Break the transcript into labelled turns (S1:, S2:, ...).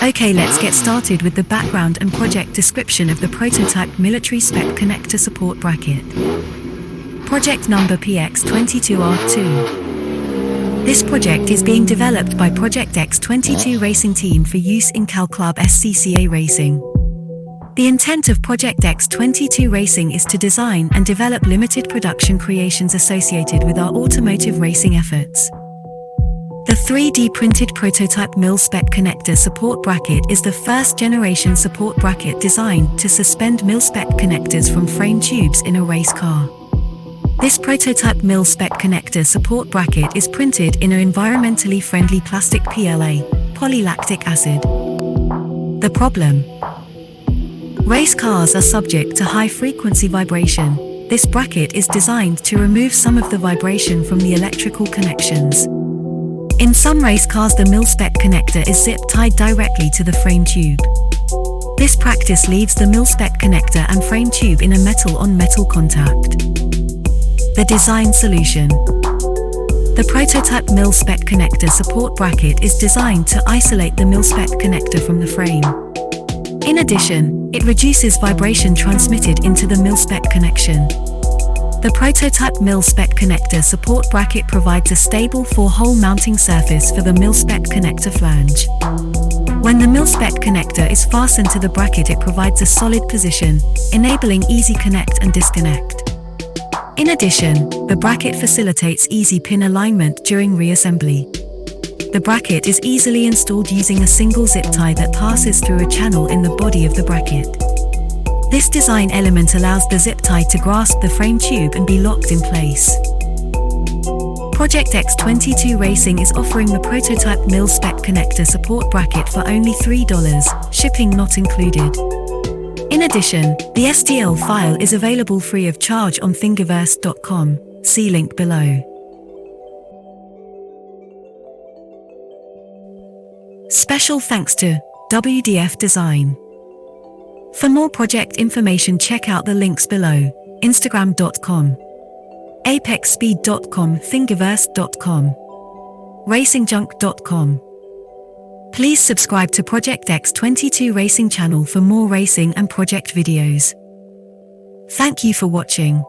S1: Okay, let's get started with the background and project description of the prototype Mil-spec connector support bracket. Project number PX22R2. This project is being developed by Project X22 Racing Team for use in Cal Club SCCA Racing. The intent of Project X22 Racing is to design and develop limited production creations associated with our automotive racing efforts. The 3D printed prototype Mil-spec connector support bracket is the first generation support bracket designed to suspend Mil-spec connectors from frame tubes in a race car. This prototype Mil-spec connector support bracket is printed in an environmentally friendly plastic PLA, polylactic acid. The problem: race cars are subject to high-frequency vibration. This bracket is designed to remove some of the vibration from the electrical connections. In some race cars, the Mil-spec connector is zip-tied directly to the frame tube. This practice leaves the Mil-spec connector and frame tube in a metal-on-metal contact. The design solution: the prototype Mil-spec connector support bracket is designed to isolate the Mil-spec connector from the frame. In addition, it reduces vibration transmitted into the Mil-spec connection. The prototype Mil-spec connector support bracket provides a stable 4-hole mounting surface for the Mil-spec connector flange. When the Mil-spec connector is fastened to the bracket, it provides a solid position, enabling easy connect and disconnect. In addition, the bracket facilitates easy pin alignment during reassembly. The bracket is easily installed using a single zip tie that passes through a channel in the body of the bracket. This design element allows the zip tie to grasp the frame tube and be locked in place. Project X22 Racing is offering the prototype Mil-spec connector support bracket for only $3, shipping not included. In addition, the STL file is available free of charge on thingiverse.com. See link below. Special thanks to WDF Design. For more project information, check out the links below: Instagram.com, apexspeed.com, thingiverse.com, racingjunk.com. Please subscribe to Project X22 Racing channel for more racing and project videos. Thank you for watching.